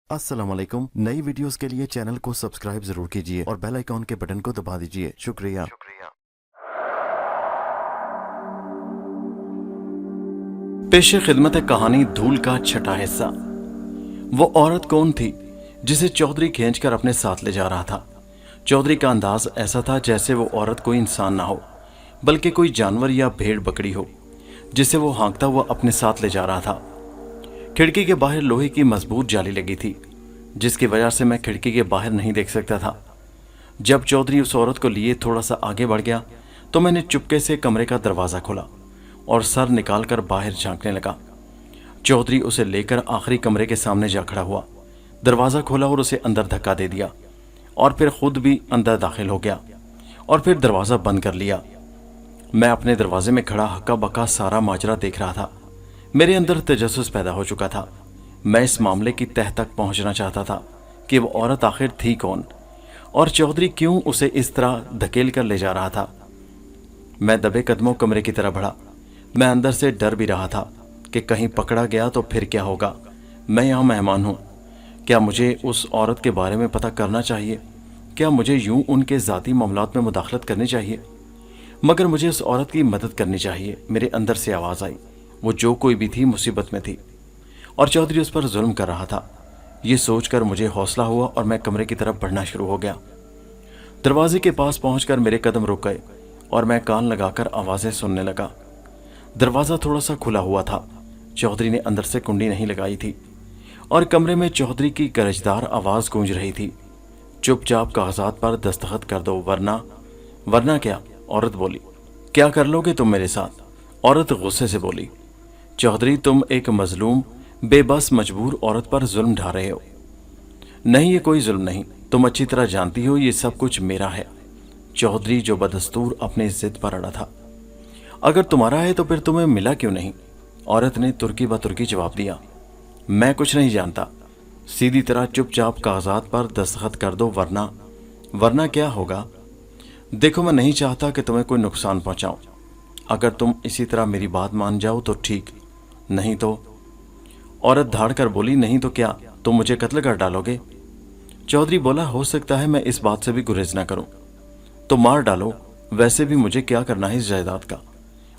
अस्सलाम वालेकुम। नई वीडियोस के लिए चैनल को सब्सक्राइब जरूर कीजिए और बेल आइकॉन के बटन को दबा दीजिए। शुक्रिया। पेशे खिदमत कहानी धूल का छठा हिस्सा। वो औरत कौन थी जिसे चौधरी खींचकर अपने साथ ले जा रहा था? चौधरी का अंदाज ऐसा था जैसे वो औरत कोई इंसान ना हो बल्कि कोई जानवर या भेड़ बकरी हो जिसे वो हाँकता हुआ अपने साथ ले जा रहा था। खिड़की के बाहर लोहे की मजबूत जाली लगी थी जिसकी वजह से मैं खिड़की के बाहर नहीं देख सकता था। जब चौधरी उस औरत को लिए थोड़ा सा आगे बढ़ गया तो मैंने चुपके से कमरे का दरवाज़ा खोला और सर निकालकर बाहर झांकने लगा। चौधरी उसे लेकर आखिरी कमरे के सामने जा खड़ा हुआ, दरवाज़ा खोला और उसे अंदर धक्का दे दिया और फिर खुद भी अंदर दाखिल हो गया और फिर दरवाज़ा बंद कर लिया। मैं अपने दरवाजे में खड़ा हक्का बक्का सारा माजरा देख रहा था। मेरे अंदर तजस्सुस पैदा हो चुका था। मैं इस मामले की तह तक पहुंचना चाहता था कि वो औरत आखिर थी कौन और चौधरी क्यों उसे इस तरह धकेल कर ले जा रहा था। मैं दबे कदमों कमरे की तरफ बढ़ा। मैं अंदर से डर भी रहा था कि कहीं पकड़ा गया तो फिर क्या होगा। मैं यहाँ मेहमान हूँ। क्या मुझे उस औरत के बारे में पता करना चाहिए? क्या मुझे यूं उनके ज़ाती मामलात में मुदाखलत करनी चाहिए? मगर मुझे उस औरत की मदद करनी चाहिए। मेरे अंदर से आवाज़ आई। वो जो कोई भी थी मुसीबत में थी और चौधरी उस पर जुल्म कर रहा था। ये सोचकर मुझे हौसला हुआ और मैं कमरे की तरफ बढ़ना शुरू हो गया। दरवाजे के पास पहुंचकर मेरे कदम रुक गए और मैं कान लगाकर आवाज़ें सुनने लगा। दरवाज़ा थोड़ा सा खुला हुआ था। चौधरी ने अंदर से कुंडी नहीं लगाई थी और कमरे में चौधरी की गरजदार आवाज़ गूंज रही थी, चुपचाप कागजात पर दस्तखत कर दो वरना क्या? औरत बोली। क्या कर लोगे तुम मेरे साथ? औरत गुस्से से बोली। चौधरी, तुम एक मजलूम बेबस मजबूर औरत पर जुल्म ढा रहे हो। नहीं, ये कोई जुल्म नहीं। तुम अच्छी तरह जानती हो ये सब कुछ मेरा है। चौधरी जो बदस्तूर अपने जिद पर अड़ा था। अगर तुम्हारा है तो फिर तुम्हें मिला क्यों नहीं? औरत ने तुर्की ब तुर्की जवाब दिया। मैं कुछ नहीं जानता। सीधी तरह चुपचाप कागजात पर दस्तखत कर दो वरना क्या होगा? देखो, मैं नहीं चाहता कि तुम्हें कोई नुकसान पहुंचाऊं। अगर तुम इसी तरह मेरी बात मान जाओ तो ठीक, नहीं तो। औरत धाड़ कर बोली। नहीं तो क्या तुम मुझे कत्ल कर डालोगे? चौधरी बोला, हो सकता है मैं इस बात से भी गुरेज ना करूं। तो मार डालो, वैसे भी मुझे क्या करना है इस जायदाद का।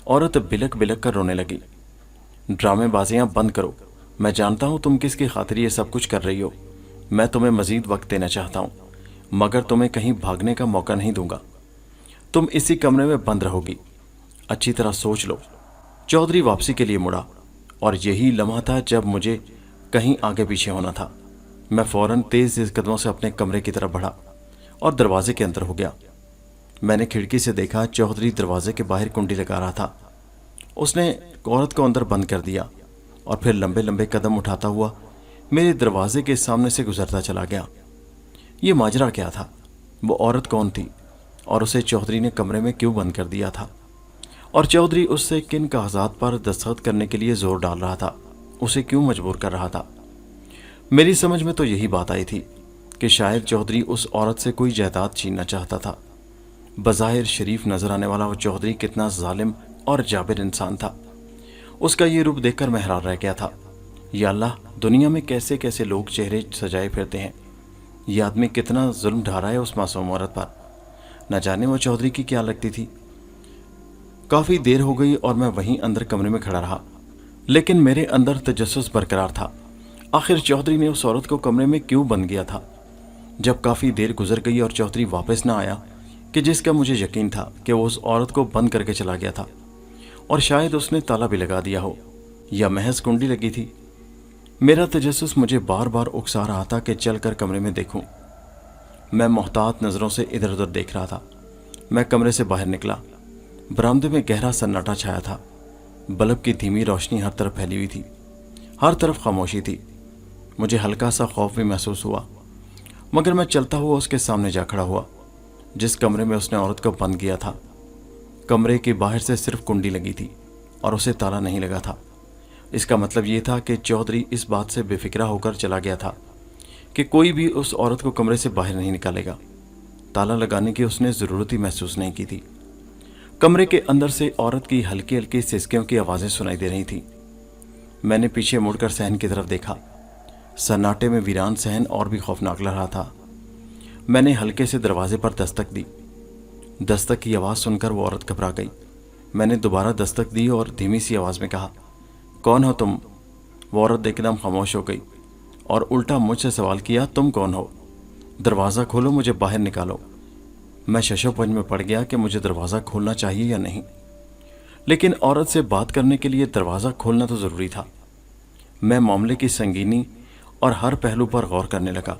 औरत बिलक बिलक कर रोने लगी। ड्रामेबाजियां बंद करो। मैं जानता हूं तुम किसकी खातिर ये सब कुछ कर रही हो। मैं तुम्हें मजीद वक्त देना चाहता हूं मगर तुम्हें कहीं भागने का मौका नहीं दूंगा। तुम इसी कमरे में बंद रहोगी। अच्छी तरह सोच लो। चौधरी वापसी के लिए मुड़ा और यही लम्हा था जब मुझे कहीं आगे पीछे होना था। मैं फौरन तेज कदमों से अपने कमरे की तरफ बढ़ा और दरवाजे के अंदर हो गया। मैंने खिड़की से देखा चौधरी दरवाजे के बाहर कुंडी लगा रहा था। उसने औरत को अंदर बंद कर दिया और फिर लंबे लंबे कदम उठाता हुआ मेरे दरवाजे के सामने से गुजरता चला गया। ये माजरा क्या था? वो औरत कौन थी और उसे चौधरी ने कमरे में क्यों बंद कर दिया था? और चौधरी उससे किन कागजात पर दस्तखत करने के लिए जोर डाल रहा था? उसे क्यों मजबूर कर रहा था? मेरी समझ में तो यही बात आई थी कि शायद चौधरी उस औरत से कोई जायदाद छीनना चाहता था। बज़ाहिर शरीफ नजर आने वाला वो चौधरी कितना जालिम और जाबिर इंसान था। उसका ये रूप देखकर मैं हैरान रह गया था। या अल्लाह, दुनिया में कैसे कैसे लोग चेहरे सजाए फिरते हैं। ये आदमी कितना जुल्म ढा रहा है उस मासूम औरत पर। न जाने वो चौधरी की क्या लगती थी। काफ़ी देर हो गई और मैं वहीं अंदर कमरे में खड़ा रहा, लेकिन मेरे अंदर तजस्सुस बरकरार था। आखिर चौधरी ने उस औरत को कमरे में क्यों बंद किया था? जब काफ़ी देर गुजर गई और चौधरी वापस ना आया, कि जिसका मुझे यकीन था कि वो उस औरत को बंद करके चला गया था और शायद उसने ताला भी लगा दिया हो या महज कुंडी लगी थी। मेरा तजस्सुस मुझे बार बार उकसा रहा था कि चल कर कमरे में देखूं। मैं मोहतात नज़रों से इधर उधर देख रहा था। मैं कमरे से बाहर निकला। बरामदे में गहरा सन्नाटा छाया था। बल्ब की धीमी रोशनी हर तरफ फैली हुई थी। हर तरफ खामोशी थी। मुझे हल्का सा खौफ भी महसूस हुआ मगर मैं चलता हुआ उसके सामने जा खड़ा हुआ जिस कमरे में उसने औरत को बंद किया था। कमरे के बाहर से सिर्फ कुंडी लगी थी और उसे ताला नहीं लगा था। इसका मतलब ये था कि चौधरी इस बात से बेफिक्रा होकर चला गया था कि कोई भी उस औरत को कमरे से बाहर नहीं निकालेगा। ताला लगाने की उसने ज़रूरत ही महसूस नहीं की थी। कमरे के अंदर से औरत की हल्की हल्की सिसकियों की आवाज़ें सुनाई दे रही थी। मैंने पीछे मुड़कर सहन की तरफ देखा। सन्नाटे में वीरान सहन और भी खौफनाक लग रहा था। मैंने हल्के से दरवाजे पर दस्तक दी। दस्तक की आवाज़ सुनकर वो औरत घबरा गई। मैंने दोबारा दस्तक दी और धीमी सी आवाज़ में कहा, कौन हो तुम? वो औरत एकदम खामोश हो गई और उल्टा मुझसे सवाल किया, तुम कौन हो? दरवाज़ा खोलो, मुझे बाहर निकालो। मैं शशोपंज में पड़ गया कि मुझे दरवाज़ा खोलना चाहिए या नहीं, लेकिन औरत से बात करने के लिए दरवाज़ा खोलना तो ज़रूरी था। मैं मामले की संगीनी और हर पहलू पर गौर करने लगा।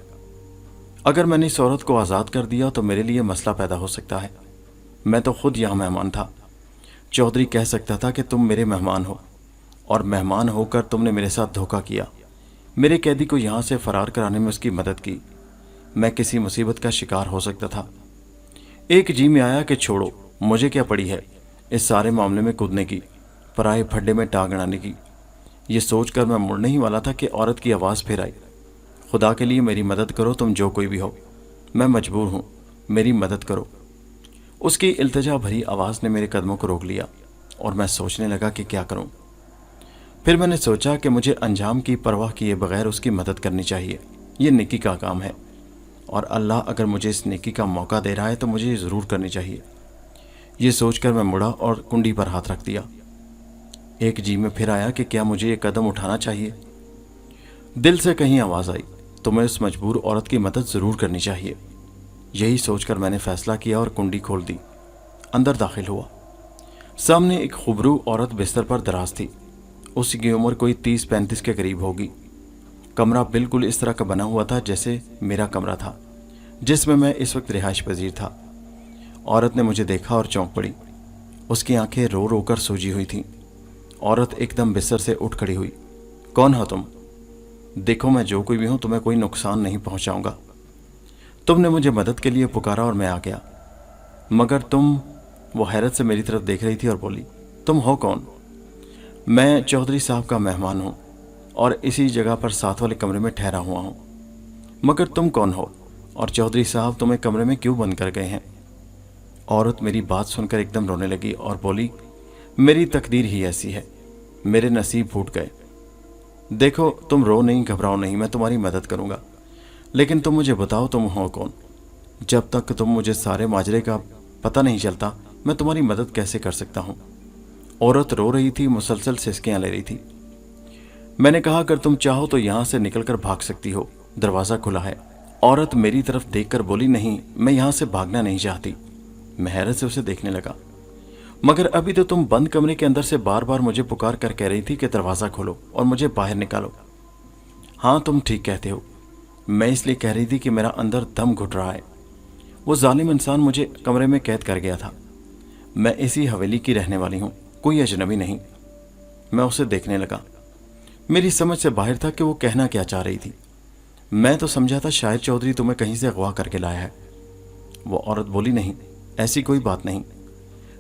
अगर मैंने इस औरत को आज़ाद कर दिया तो मेरे लिए मसला पैदा हो सकता है। मैं तो खुद यहाँ मेहमान था। चौधरी कह सकता था कि तुम मेरे मेहमान हो, और मेहमान होकर तुमने मेरे साथ धोखा किया। मेरे कैदी को यहाँ से फरार कराने में उसकी मदद की। मैं किसी मुसीबत का शिकार हो सकता था। एक जी में आया कि छोड़ो, मुझे क्या पड़ी है इस सारे मामले में कूदने की, पराए फड्डे में टांग अड़ाने की। ये सोचकर मैं मुड़ने ही वाला था कि औरत की आवाज़ फिर आई, खुदा के लिए मेरी मदद करो, तुम जो कोई भी हो, मैं मजबूर हूँ, मेरी मदद करो। उसकी इल्तिजा भरी आवाज़ ने मेरे कदमों को रोक लिया और मैं सोचने लगा कि क्या करूँ। फिर मैंने सोचा कि मुझे अंजाम की परवाह किए बगैर उसकी मदद करनी चाहिए। ये नेकी का काम है और अल्लाह अगर मुझे इस नेकी का मौका दे रहा है तो मुझे ज़रूर करनी चाहिए। ये सोचकर मैं मुड़ा और कुंडी पर हाथ रख दिया। एक जी में फिर आया कि क्या मुझे ये कदम उठाना चाहिए। दिल से कहीं आवाज़ आई, तुम्हें उस मजबूर औरत की मदद ज़रूर करनी चाहिए। यही सोचकर मैंने फैसला किया और कुंडी खोल दी। अंदर दाखिल हुआ। सामने एक खुबरू औरत बिस्तर पर दराज थी। उसकी उम्र कोई 30-35 के करीब होगी। कमरा बिल्कुल इस तरह का बना हुआ था जैसे मेरा कमरा था, जिसमें मैं इस वक्त रिहाइश पजीर था। औरत ने मुझे देखा और चौंक पड़ी। उसकी आंखें रो रो कर सूजी हुई थीं। औरत एकदम बिस्तर से उठ खड़ी हुई। कौन हो तुम? देखो, मैं जो कोई भी हूं, तुम्हें कोई नुकसान नहीं पहुंचाऊंगा। तुमने मुझे मदद के लिए पुकारा और मैं आ गया, मगर तुम। वो हैरत से मेरी तरफ देख रही थी और बोली, तुम हो कौन? मैं चौधरी साहब का मेहमान हूं और इसी जगह पर साथ वाले कमरे में ठहरा हुआ हूं। मगर तुम कौन हो और चौधरी साहब तुम्हें कमरे में क्यों बंद कर गए हैं? औरत मेरी बात सुनकर एकदम रोने लगी और बोली, मेरी तकदीर ही ऐसी है, मेरे नसीब फूट गए। देखो, तुम रो नहीं, घबराओ नहीं, मैं तुम्हारी मदद करूंगा, लेकिन तुम मुझे बताओ तुम हो कौन? जब तक तुम मुझे सारे माजरे का पता नहीं चलता मैं तुम्हारी मदद कैसे कर सकता हूं? औरत रो रही थी, मुसलसल सिसकियां ले रही थी। मैंने कहा, अगर तुम चाहो तो यहां से निकलकर भाग सकती हो, दरवाजा खुला है। औरत मेरी तरफ देखकर बोली, नहीं, मैं यहां से भागना नहीं चाहती। मैं हैरत से उसे देखने लगा। मगर अभी तो तुम बंद कमरे के अंदर से बार बार मुझे पुकार कर कह रही थी कि दरवाजा खोलो और मुझे बाहर निकालो। हाँ, तुम ठीक कहते हो, मैं इसलिए कह रही थी कि मेरा अंदर दम घुट रहा है। वो जालिम इंसान मुझे कमरे में कैद कर गया था। मैं इसी हवेली की रहने वाली हूँ, कोई अजनबी नहीं। मैं उसे देखने लगा। मेरी समझ से बाहर था कि वो कहना क्या चाह रही थी। मैं तो समझा था शायद चौधरी तुम्हें कहीं से अगवा करके लाया है। वो औरत बोली, नहीं, ऐसी कोई बात नहीं,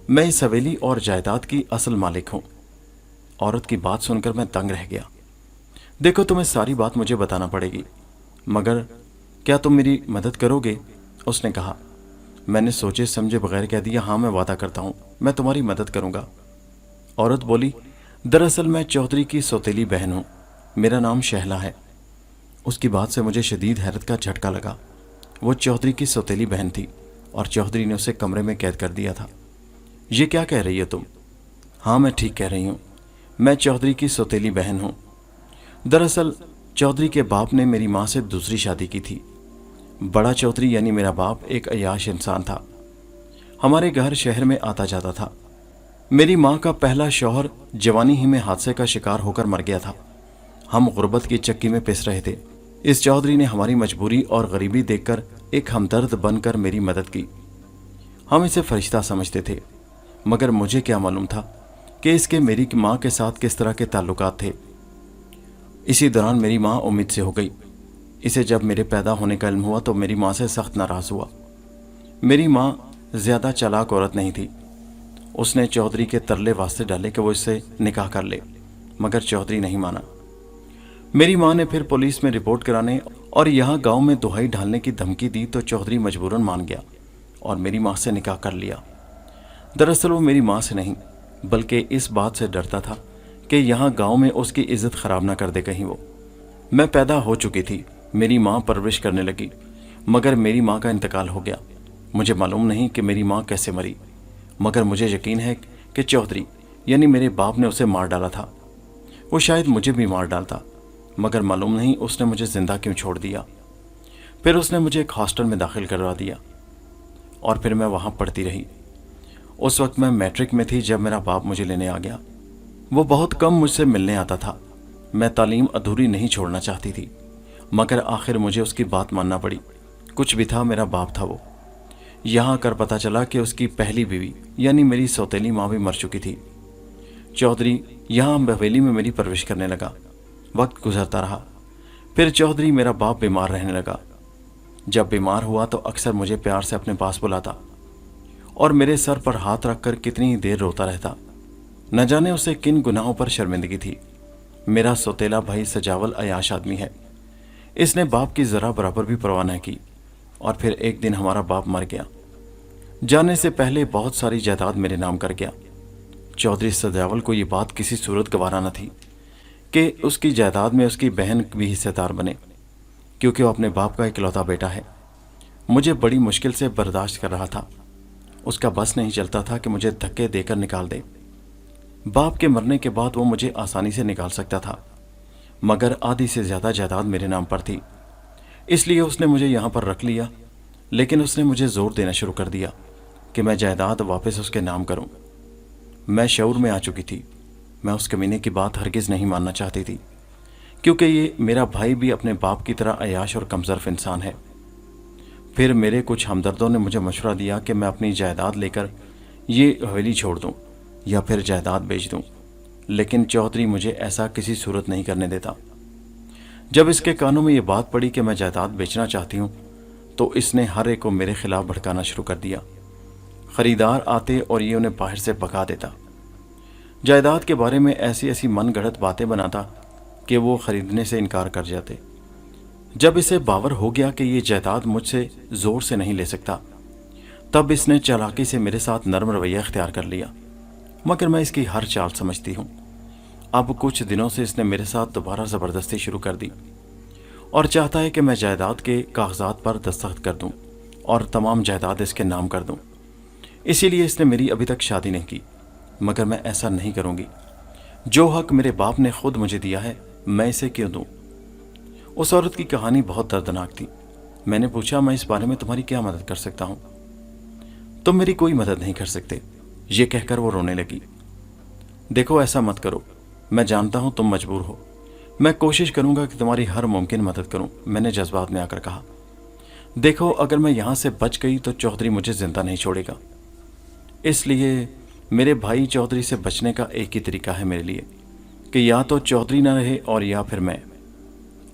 मैं इस हवेली और जायदाद की असल मालिक हूं। औरत की बात सुनकर मैं दंग रह गया। देखो, तुम्हें सारी बात मुझे बताना पड़ेगी, मगर क्या तुम मेरी मदद करोगे? उसने कहा। मैंने सोचे समझे बगैर कह दिया, हाँ, मैं वादा करता हूं, मैं तुम्हारी मदद करूंगा। औरत बोली, दरअसल मैं चौधरी की सौतेली बहन हूं, मेरा नाम शहला है। उसकी बात से मुझे शदीद हैरत का झटका लगा। वो चौधरी की सौतेली बहन थी और चौधरी ने उसे कमरे में कैद कर दिया था। ये क्या कह रही हो तुम? हाँ, मैं ठीक कह रही हूँ, मैं चौधरी की सौतेली बहन हूँ। दरअसल चौधरी के बाप ने मेरी माँ से दूसरी शादी की थी। बड़ा चौधरी यानी मेरा बाप एक अय्याश इंसान था, हमारे घर शहर में आता जाता था। मेरी माँ का पहला शौहर जवानी ही में हादसे का शिकार होकर मर गया था। हम गुर्बत की चक्की में पिस रहे थे। इस चौधरी ने हमारी मजबूरी और गरीबी देखकर एक हमदर्द बनकर मेरी मदद की। हम इसे फरिश्ता समझते थे, मगर मुझे क्या मालूम था कि इसके मेरी माँ के साथ किस तरह के ताल्लुकात थे। इसी दौरान मेरी माँ उम्मीद से हो गई। इसे जब मेरे पैदा होने का इल्म हुआ तो मेरी माँ से सख्त नाराज़ हुआ। मेरी माँ ज़्यादा चालाक औरत नहीं थी। उसने चौधरी के तरले वास्ते डाले कि वो इससे निकाह कर ले, मगर चौधरी नहीं माना। मेरी माँ ने फिर पुलिस में रिपोर्ट कराने और यहाँ गांव में दुहाई ढालने की धमकी दी तो चौधरी मजबूरन मान गया और मेरी माँ से निकाह कर लिया। दरअसल वो मेरी माँ से नहीं, बल्कि इस बात से डरता था कि यहाँ गांव में उसकी इज्जत ख़राब ना कर दे कहीं वो। मैं पैदा हो चुकी थी, मेरी माँ परवरिश करने लगी, मगर मेरी माँ का इंतकाल हो गया। मुझे मालूम नहीं कि मेरी माँ कैसे मरी, मगर मुझे यकीन है कि चौधरी यानी मेरे बाप ने उसे मार डाला था। वो शायद मुझे भी मार डालता, मगर मालूम नहीं उसने मुझे जिंदा क्यों छोड़ दिया। फिर उसने मुझे एक हॉस्टल में दाखिल करवा दिया और फिर मैं वहाँ पढ़ती रही। उस वक्त मैं मैट्रिक में थी जब मेरा बाप मुझे लेने आ गया। वो बहुत कम मुझसे मिलने आता था। मैं तालीम अधूरी नहीं छोड़ना चाहती थी, मगर आखिर मुझे उसकी बात मानना पड़ी। कुछ भी था, मेरा बाप था वो। यहाँ आकर पता चला कि उसकी पहली बीवी यानी मेरी सौतेली माँ भी मर चुकी थी। चौधरी यहाँ हवेली में मेरी परवरिश करने लगा। वक्त गुजरता रहा, फिर चौधरी मेरा बाप बीमार रहने लगा। जब बीमार हुआ तो अक्सर मुझे प्यार से अपने पास बुलाता और मेरे सर पर हाथ रखकर कितनी ही देर रोता रहता। न जाने उसे किन गुनाहों पर शर्मिंदगी थी। मेरा सौतेला भाई सजावल अयाश आदमी है, इसने बाप की जरा बराबर भी परवाह न की। और फिर एक दिन हमारा बाप मर गया। जाने से पहले बहुत सारी जायदाद मेरे नाम कर गया। चौधरी सजावल को ये बात किसी सूरत गवारा न थी कि उसकी जायदाद में उसकी बहन भी हिस्सेदार बने, क्योंकि वो अपने बाप का इकलौता बेटा है। मुझे बड़ी मुश्किल से बर्दाश्त कर रहा था। उसका बस नहीं चलता था कि मुझे धक्के देकर निकाल दे। बाप के मरने के बाद वो मुझे आसानी से निकाल सकता था, मगर आधी से ज़्यादा जायदाद मेरे नाम पर थी, इसलिए उसने मुझे यहाँ पर रख लिया। लेकिन उसने मुझे जोर देना शुरू कर दिया कि मैं जायदाद वापस उसके नाम करूँ। मैं शऊर में आ चुकी थी। मैं उस कमीने की बात हरगिज़ नहीं मानना चाहती थी, क्योंकि ये मेरा भाई भी अपने बाप की तरह अयाश और कमज़र्फ इंसान है। फिर मेरे कुछ हमदर्दों ने मुझे मशवरा दिया कि मैं अपनी जायदाद लेकर ये हवेली छोड़ दूं या फिर जायदाद बेच दूं, लेकिन चौधरी मुझे ऐसा किसी सूरत नहीं करने देता। जब इसके कानों में ये बात पड़ी कि मैं जायदाद बेचना चाहती हूँ, तो इसने हर एक को मेरे खिलाफ भड़काना शुरू कर दिया। खरीदार आते और ये उन्हें बाहर से भगा देता। जायदाद के बारे में ऐसी ऐसी मन गढ़ंत बातें बनाता कि वो खरीदने से इनकार कर जाते। जब इसे बावर हो गया कि ये जायदाद मुझसे जोर से नहीं ले सकता, तब इसने चालाकी से मेरे साथ नरम रवैया इख्तियार कर लिया, मगर मैं इसकी हर चाल समझती हूँ। अब कुछ दिनों से इसने मेरे साथ दोबारा ज़बरदस्ती शुरू कर दी और चाहता है कि मैं जायदाद के कागजात पर दस्तखत कर दूं और तमाम जायदाद इसके नाम कर दूं। इसीलिए इसने मेरी अभी तक शादी नहीं की, मगर मैं ऐसा नहीं करूंगी। जो हक मेरे बाप ने खुद मुझे दिया है, मैं इसे क्यों दूं? उस औरत की कहानी बहुत दर्दनाक थी। मैंने पूछा, मैं इस बारे में तुम्हारी क्या मदद कर सकता हूं? तुम मेरी कोई मदद नहीं कर सकते, ये कहकर वो रोने लगी। देखो, ऐसा मत करो, मैं जानता हूं तुम मजबूर हो। मैं कोशिश करूंगा कि तुम्हारी हर मुमकिन मदद करूं, मैंने जज्बात में आकर कहा। देखो, अगर मैं यहां से बच गई तो चौधरी मुझे जिंदा नहीं छोड़ेगा, इसलिए मेरे भाई चौधरी से बचने का एक ही तरीका है मेरे लिए कि या तो चौधरी ना रहे और या फिर मैं।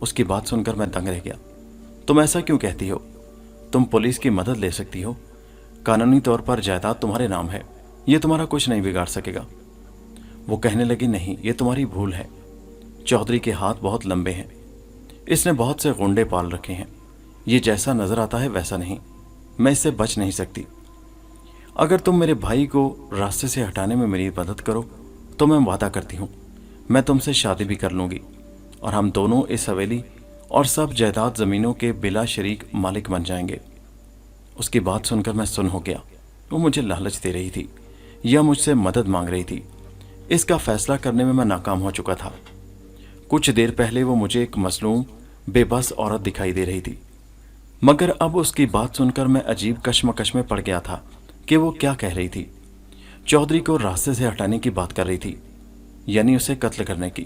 उसकी बात सुनकर मैं दंग रह गया। तुम ऐसा क्यों कहती हो? तुम पुलिस की मदद ले सकती हो। कानूनी तौर पर जायदाद तुम्हारे नाम है, ये तुम्हारा कुछ नहीं बिगाड़ सकेगा। वो कहने लगी, नहीं, ये तुम्हारी भूल है। चौधरी के हाथ बहुत लंबे हैं, इसने बहुत से गुंडे पाल रखे हैं। ये जैसा नजर आता है वैसा नहीं। मैं इससे बच नहीं सकती। अगर तुम मेरे भाई को रास्ते से हटाने में मेरी मदद करो तो मैं वादा करती हूँ मैं तुमसे शादी भी कर लूँगी और हम दोनों इस हवेली और सब जायदाद ज़मीनों के बिला शरीक मालिक बन जाएंगे। उसकी बात सुनकर मैं सुन हो गया। वो मुझे लालच दे रही थी या मुझसे मदद मांग रही थी, इसका फैसला करने में मैं नाकाम हो चुका था। कुछ देर पहले वो मुझे एक मसलूम बेबस औरत दिखाई दे रही थी, मगर अब उसकी बात सुनकर मैं अजीब कश्मकश में पड़ गया था कि वो क्या कह रही थी। चौधरी को रास्ते से हटाने की बात कर रही थी, यानी उसे कत्ल करने की।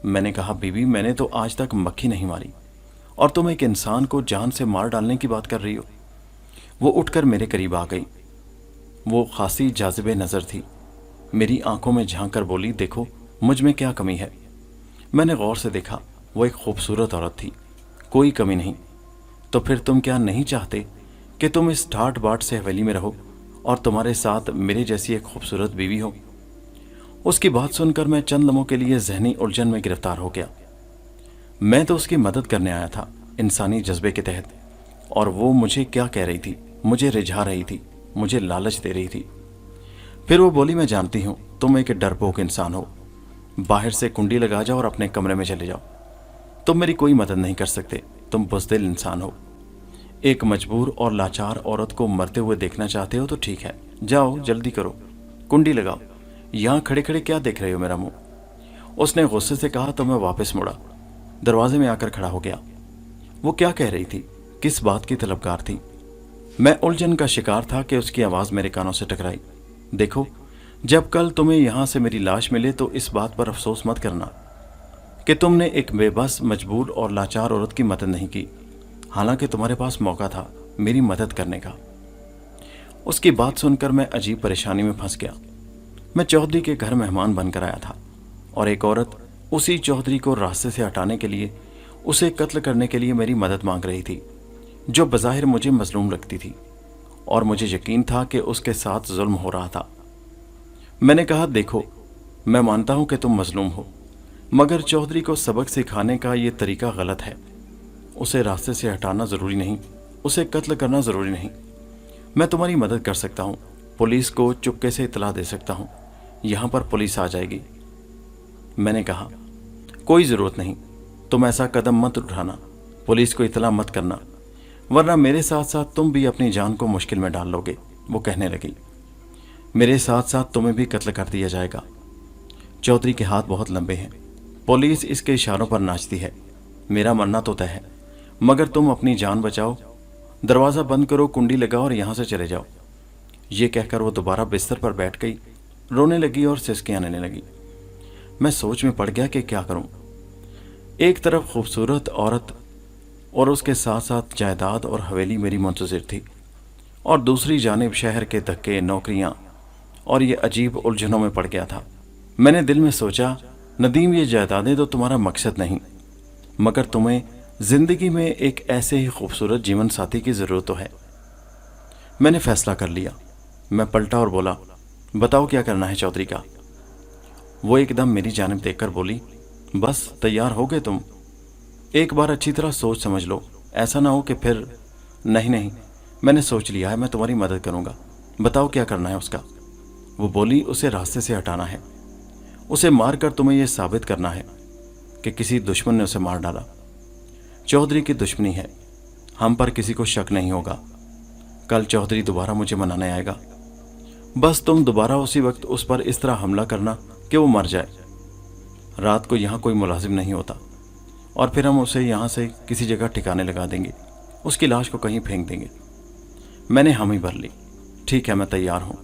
मैंने कहा, बीबी, मैंने तो आज तक मक्खी नहीं मारी और तुम एक इंसान को जान से मार डालने की बात कर रही हो। वो उठकर मेरे करीब आ गई। वो खासी जाज़िबे नज़र थी। मेरी आंखों में झांक कर बोली, देखो मुझ में क्या कमी है। मैंने गौर से देखा, वो एक खूबसूरत औरत थी, कोई कमी नहीं। तो फिर तुम क्या नहीं चाहते कि तुम इस ठाट बाट से हवेली में रहो और तुम्हारे साथ मेरे जैसी एक खूबसूरत बीवी हो? उसकी बात सुनकर मैं चंद लम्हों के लिए जहनी उलझन में गिरफ्तार हो गया। मैं तो उसकी मदद करने आया था इंसानी जज्बे के तहत, और वो मुझे क्या कह रही थी, मुझे रिझा रही थी, मुझे लालच दे रही थी। फिर वो बोली, मैं जानती हूँ तुम एक डरपोक इंसान हो, बाहर से कुंडी लगा जाओ और अपने कमरे में चले जाओ। तुम मेरी कोई मदद नहीं कर सकते, तुम बुज़दिल इंसान हो। एक मजबूर और लाचार औरत को मरते हुए देखना चाहते हो तो ठीक है, जाओ जल्दी करो, कुंडी लगाओ, यहाँ खड़े खड़े क्या देख रहे हो मेरा मुंह। उसने गुस्से से कहा तो मैं वापस मुड़ा, दरवाजे में आकर खड़ा हो गया। वो क्या कह रही थी, किस बात की तलबगार थी? मैं उलझन का शिकार था कि उसकी आवाज़ मेरे कानों से टकराई। देखो, जब कल तुम्हें यहाँ से मेरी लाश मिले तो इस बात पर अफसोस मत करना कि तुमने एक बेबस, मजबूर और लाचार औरत की मदद नहीं की, हालांकि तुम्हारे पास मौका था मेरी मदद करने का। उसकी बात सुनकर मैं अजीब परेशानी में फंस गया। मैं चौधरी के घर मेहमान बनकर आया था और एक औरत उसी चौधरी को रास्ते से हटाने के लिए, उसे कत्ल करने के लिए मेरी मदद मांग रही थी, जो बज़ाहिर मुझे मजलूम लगती थी और मुझे यकीन था कि उसके साथ जुल्म हो रहा था। मैंने कहा, देखो, मैं मानता हूं कि तुम मजलूम हो, मगर चौधरी को सबक सिखाने का ये तरीका गलत है। उसे रास्ते से हटाना ज़रूरी नहीं, उसे कत्ल करना ज़रूरी नहीं। मैं तुम्हारी मदद कर सकता हूँ, पुलिस को चुपके से इतला दे सकता हूँ, यहाँ पर पुलिस आ जाएगी। मैंने कहा, कोई ज़रूरत नहीं, तुम ऐसा कदम मत उठाना, पुलिस को इतला मत करना, वरना मेरे साथ साथ तुम भी अपनी जान को मुश्किल में डाल लोगे। वो कहने लगी, मेरे साथ साथ तुम्हें भी कत्ल कर दिया जाएगा। चौधरी के हाथ बहुत लंबे हैं, पुलिस इसके इशारों पर नाचती है, मेरा मरना तो तय है, मगर तुम अपनी जान बचाओ, दरवाज़ा बंद करो, कुंडी लगाओ और यहाँ से चले जाओ। ये कहकर वो दोबारा बिस्तर पर बैठ गई, रोने लगी और सिसकियाँ आने लगी। मैं सोच में पड़ गया कि क्या करूं। एक तरफ खूबसूरत औरत और उसके साथ साथ जायदाद और हवेली मेरी मुंतज़िर थी, और दूसरी जानिब शहर के धक्के, नौकरियां और ये अजीब उलझनों में पड़ गया था। मैंने दिल में सोचा, नदीम, ये जायदादें तो तुम्हारा मकसद नहीं, मगर तुम्हें ज़िंदगी में एक ऐसे ही खूबसूरत जीवन साथी की ज़रूरत तो है। मैंने फैसला कर लिया। मैं पलटा और बोला, बताओ क्या करना है चौधरी का। वो एकदम मेरी जानिब देखकर बोली, बस तैयार हो गए तुम? एक बार अच्छी तरह सोच समझ लो, ऐसा ना हो कि फिर। नहीं नहीं, मैंने सोच लिया है, मैं तुम्हारी मदद करूँगा, बताओ क्या करना है उसका। वो बोली, उसे रास्ते से हटाना है, उसे मार कर तुम्हें यह साबित करना है कि किसी दुश्मन ने उसे मार डाला। चौधरी की दुश्मनी है, हम पर किसी को शक नहीं होगा। कल चौधरी दोबारा मुझे मनाने आएगा, बस तुम दोबारा उसी वक्त उस पर इस तरह हमला करना कि वो मर जाए। रात को यहाँ कोई मुलाजिम नहीं होता, और फिर हम उसे यहाँ से किसी जगह ठिकाने लगा देंगे, उसकी लाश को कहीं फेंक देंगे। मैंने हामी भर ली, ठीक है, मैं तैयार हूँ।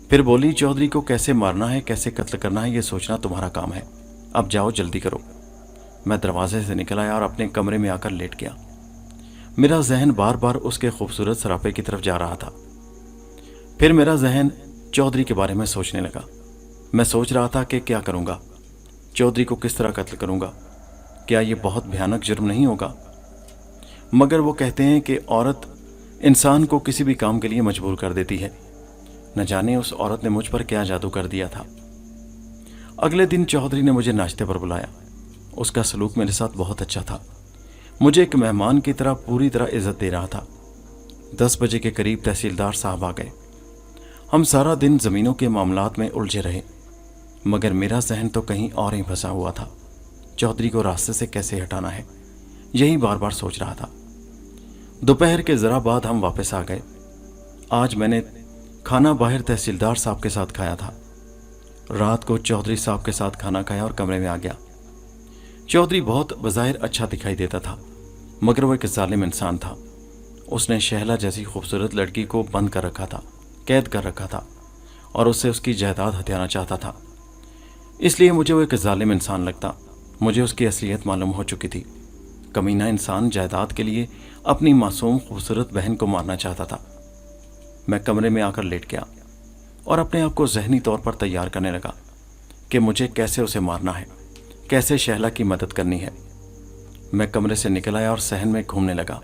फिर बोली, चौधरी को कैसे मारना है, कैसे कत्ल करना है, ये सोचना तुम्हारा काम है, अब जाओ जल्दी करो। मैं दरवाजे से निकल आया और अपने कमरे में आकर लेट गया। मेरा जहन बार बार उसके खूबसूरत सरापे की तरफ जा रहा था। फिर मेरा जहन चौधरी के बारे में सोचने लगा। मैं सोच रहा था कि क्या करूँगा, चौधरी को किस तरह कत्ल करूँगा, क्या ये बहुत भयानक जुर्म नहीं होगा? मगर वो कहते हैं कि औरत इंसान को किसी भी काम के लिए मजबूर कर देती है। न जाने उस औरत ने मुझ पर क्या जादू कर दिया था। अगले दिन चौधरी ने मुझे नाश्ते पर बुलाया। उसका सलूक मेरे साथ बहुत अच्छा था, मुझे एक मेहमान की तरह पूरी तरह इज्जत दे रहा था। 10 बजे के करीब तहसीलदार साहब आ गए। हम सारा दिन ज़मीनों के मामलात में उलझे रहे, मगर मेरा जहन तो कहीं और ही फंसा हुआ था। चौधरी को रास्ते से कैसे हटाना है, यही बार बार सोच रहा था। दोपहर के ज़रा बाद हम वापस आ गए। आज मैंने खाना बाहर तहसीलदार साहब के साथ खाया था। रात को चौधरी साहब के साथ खाना खाया और कमरे में आ गया। चौधरी बहुत बज़ाहिर अच्छा दिखाई देता था, मगर वो एक जालिम इंसान था। उसने शहला जैसी खूबसूरत लड़की को बंद कर रखा था, कैद कर रखा था, और उससे उसकी जायदाद हथियाना चाहता था। इसलिए मुझे वो एक जालिम इंसान लगता। मुझे उसकी असलियत मालूम हो चुकी थी। कमीना इंसान जायदाद के लिए अपनी मासूम खूबसूरत बहन को मारना चाहता था। मैं कमरे में आकर लेट गया और अपने आप को जहनी तौर पर तैयार करने लगा कि मुझे कैसे उसे मारना है, कैसे शहला की मदद करनी है। मैं कमरे से निकल आया और सहन में घूमने लगा।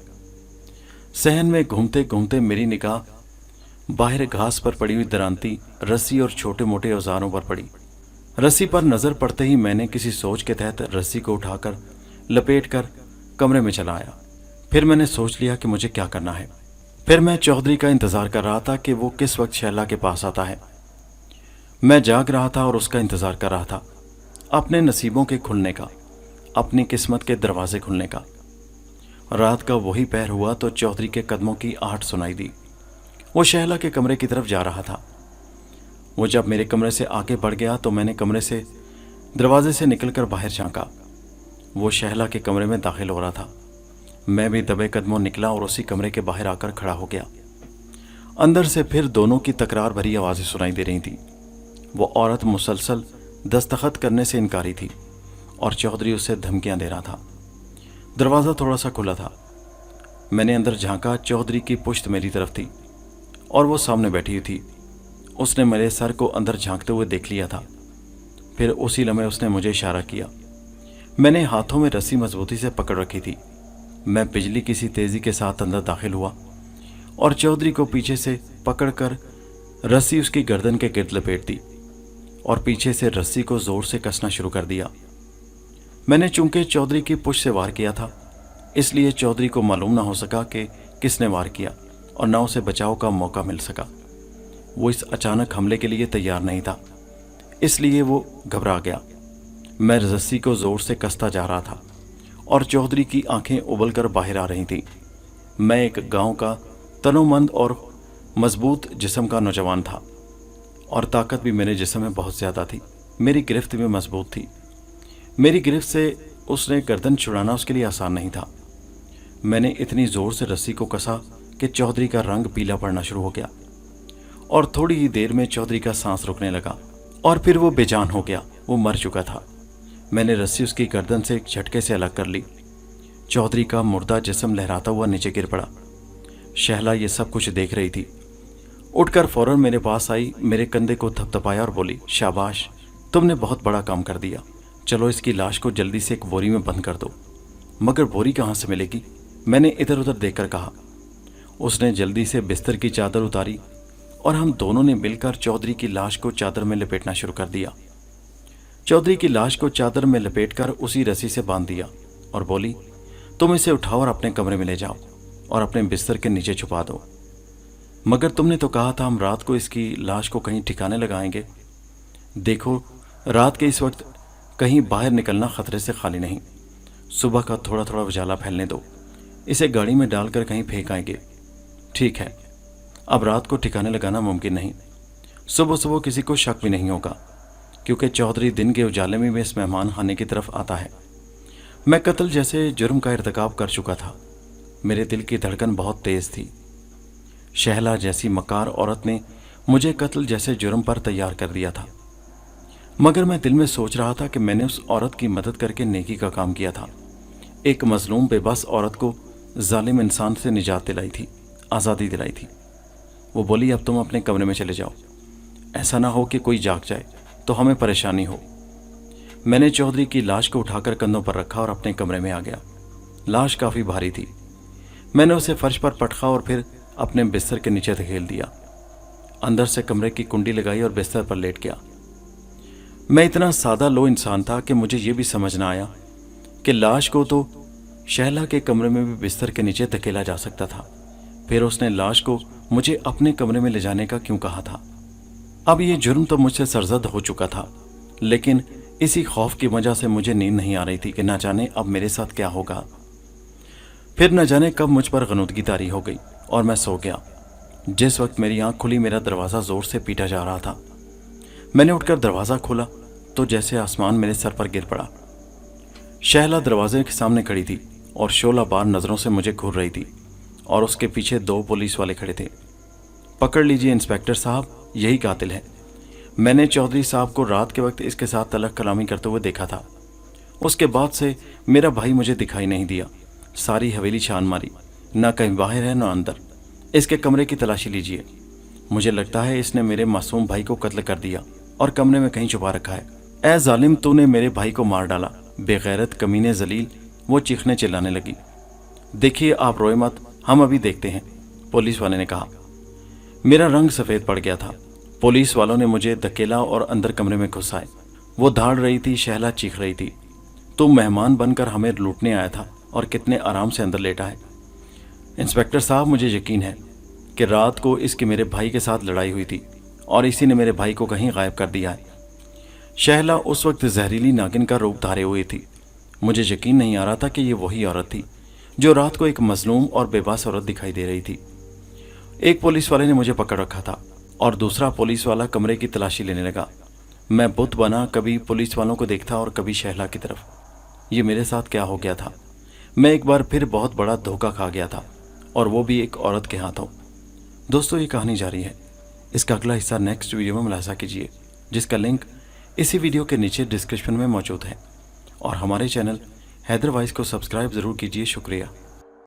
सहन में घूमते घूमते मेरी निगाह बाहर घास पर पड़ी हुई दरांती, रस्सी और छोटे मोटे औजारों पर पड़ी। रस्सी पर नज़र पड़ते ही मैंने किसी सोच के तहत रस्सी को उठाकर लपेटकर कमरे में चला आया। फिर मैंने सोच लिया कि मुझे क्या करना है। फिर मैं चौधरी का इंतज़ार कर रहा था कि वो किस वक्त शहला के पास आता है। मैं जाग रहा था और उसका इंतज़ार कर रहा था, अपने नसीबों के खुलने का, अपनी किस्मत के दरवाजे खुलने का। रात का वही पहर हुआ तो चौधरी के कदमों की आहट सुनाई दी। वो शहला के कमरे की तरफ जा रहा था। वो जब मेरे कमरे से आगे बढ़ गया तो मैंने कमरे से दरवाजे से निकलकर बाहर झांका। वो शहला के कमरे में दाखिल हो रहा था। मैं भी दबे कदमों निकला और उसी कमरे के बाहर आकर खड़ा हो गया। अंदर से फिर दोनों की तकरार भरी आवाज़ें सुनाई दे रही थी। वो औरत मुसलसल दस्तखत करने से इनकारी थी और चौधरी उससे धमकियां दे रहा था। दरवाज़ा थोड़ा सा खुला था। मैंने अंदर झांका। चौधरी की पुश्त मेरी तरफ थी और वो सामने बैठी हुई थी। उसने मेरे सर को अंदर झांकते हुए देख लिया था। फिर उसी लम्हे उसने मुझे इशारा किया। मैंने हाथों में रस्सी मजबूती से पकड़ रखी थी। मैं बिजली की सी तेज़ी के साथ अंदर दाखिल हुआ और चौधरी को पीछे से पकड़कर रस्सी उसकी गर्दन के गिर्द लपेट दी और पीछे से रस्सी को जोर से कसना शुरू कर दिया। मैंने चूंकि चौधरी की पुश से वार किया था, इसलिए चौधरी को मालूम ना हो सका कि किसने वार किया और ना उसे बचाव का मौका मिल सका। वो इस अचानक हमले के लिए तैयार नहीं था, इसलिए वो घबरा गया। मैं रस्सी को जोर से कसता जा रहा था और चौधरी की आंखें उबल कर बाहर आ रही थीं। मैं एक गांव का तनोमंद और मजबूत जिस्म का नौजवान था और ताकत भी मेरे जिस्म में बहुत ज़्यादा थी। मेरी गिरफ्त भी मजबूत थी। मेरी गिरफ्त से उसने गर्दन छुड़ाना उसके लिए आसान नहीं था। मैंने इतनी ज़ोर से रस्सी को कसा कि चौधरी का रंग पीला पड़ना शुरू हो गया और थोड़ी ही देर में चौधरी का सांस रुकने लगा और फिर वो बेजान हो गया। वो मर चुका था। मैंने रस्सी उसकी गर्दन से एक झटके से अलग कर ली। चौधरी का मुर्दा जिस्म लहराता हुआ नीचे गिर पड़ा। शहला ये सब कुछ देख रही थी। उठकर फौरन मेरे पास आई, मेरे कंधे को थपथपाया और बोली, शाबाश, तुमने बहुत बड़ा काम कर दिया। चलो इसकी लाश को जल्दी से एक बोरी में बंद कर दो। मगर बोरी कहाँ से मिलेगी? मैंने इधर उधर देखकर कहा। उसने जल्दी से बिस्तर की चादर उतारी और हम दोनों ने मिलकर चौधरी की लाश को चादर में लपेटना शुरू कर दिया। चौधरी की लाश को चादर में लपेटकर उसी रस्सी से बांध दिया और बोली, तुम इसे उठाओ और अपने कमरे में ले जाओ और अपने बिस्तर के नीचे छुपा दो। मगर तुमने तो कहा था हम रात को इसकी लाश को कहीं ठिकाने लगाएंगे। देखो, रात के इस वक्त कहीं बाहर निकलना खतरे से खाली नहीं। सुबह का थोड़ा थोड़ा उजाला फैलने दो। इसे गाड़ी में डालकर कहीं फेंक आएंगे। ठीक है, अब रात को ठिकाने लगाना मुमकिन नहीं। सुबह सुबह किसी को शक भी नहीं होगा, क्योंकि चौधरी दिन के उजाले में भी इस मेहमान खाने की तरफ आता है। मैं कत्ल जैसे जुर्म का इर्तिकाब कर चुका था। मेरे दिल की धड़कन बहुत तेज थी। शहला जैसी मकार औरत ने मुझे कत्ल जैसे जुर्म पर तैयार कर दिया था। मगर मैं दिल में सोच रहा था कि मैंने उस औरत की मदद करके नेकी का काम किया था। एक मजलूम बेबस औरत को जालिम इंसान से निजात दिलाई थी, आज़ादी दिलाई थी। वो बोली, अब तुम अपने कमरे में चले जाओ। ऐसा ना हो कि कोई जाग जाए तो हमें परेशानी हो। मैंने चौधरी की लाश को उठाकर कंधों पर रखा और अपने कमरे में आ गया। लाश काफ़ी भारी थी। मैंने उसे फर्श पर पटका और फिर अपने बिस्तर के नीचे धकेल दिया। अंदर से कमरे की कुंडी लगाई और बिस्तर पर लेट गया। मैं इतना सादा लो इंसान था कि मुझे ये भी समझ ना आया कि लाश को तो शहला के कमरे में भी बिस्तर के नीचे धकेला जा सकता था। फिर उसने लाश को मुझे अपने कमरे में ले जाने का क्यों कहा था? अब ये जुर्म तो मुझसे सरजद हो चुका था, लेकिन इसी खौफ की वजह से मुझे नींद नहीं आ रही थी कि न जाने अब मेरे साथ क्या होगा। फिर न जाने कब मुझ पर गनुदगी तारी हो गई और मैं सो गया। जिस वक्त मेरी आंख खुली, मेरा दरवाज़ा ज़ोर से पीटा जा रहा था। मैंने उठकर दरवाज़ा खोला तो जैसे आसमान मेरे सर पर गिर पड़ा। शहला दरवाजे के सामने खड़ी थी और शोला बार नज़रों से मुझे घूर रही थी और उसके पीछे 2 पुलिस वाले खड़े थे। पकड़ लीजिए इंस्पेक्टर साहब, यही कातिल है। मैंने चौधरी साहब को रात के वक्त इसके साथ तलक कलामी करते हुए देखा था। उसके बाद से मेरा भाई मुझे दिखाई नहीं दिया। सारी हवेली छान मारी, ना कहीं बाहर है ना अंदर। इसके कमरे की तलाशी लीजिए। मुझे लगता है इसने मेरे मासूम भाई को कत्ल कर दिया और कमरे में कहीं छुपा रखा है। ऐ जालिम, तूने मेरे भाई को मार डाला, बेगैरत कमीने जलील। वो चीखने चिल्लाने लगी। देखिए, आप रोए मत, हम अभी देखते हैं, पुलिस वाले ने कहा। मेरा रंग सफ़ेद पड़ गया था। पुलिस वालों ने मुझे धकेला और अंदर कमरे में घुसाए। वो धाड़ रही थी, शहला चीख रही थी, तुम मेहमान बनकर हमें लूटने आया था और कितने आराम से अंदर लेटा है। इंस्पेक्टर साहब, मुझे यकीन है कि रात को इसकी मेरे भाई के साथ लड़ाई हुई थी और इसी ने मेरे भाई को कहीं गायब कर दिया है। शहला उस वक्त जहरीली नागिन का रूप धारे हुई थी। मुझे यकीन नहीं आ रहा था कि ये वही औरत थी जो रात को एक मजलूम और बेबस औरत दिखाई दे रही थी। एक पुलिस वाले ने मुझे पकड़ रखा था और दूसरा पुलिस वाला कमरे की तलाशी लेने लगा। मैं बुत बना कभी पुलिस वालों को देखता और कभी शहला की तरफ। ये मेरे साथ क्या हो गया था? मैं एक बार फिर बहुत बड़ा धोखा खा गया था, और वो भी एक औरत के हाथों। दोस्तों, ये कहानी जारी है। इसका अगला हिस्सा नेक्स्ट वीडियो में मुलाहिजा कीजिए, जिसका लिंक इसी वीडियो के नीचे डिस्क्रिप्शन में मौजूद है। और हमारे चैनल हैदर वॉइस को सब्सक्राइब ज़रूर कीजिए। शुक्रिया।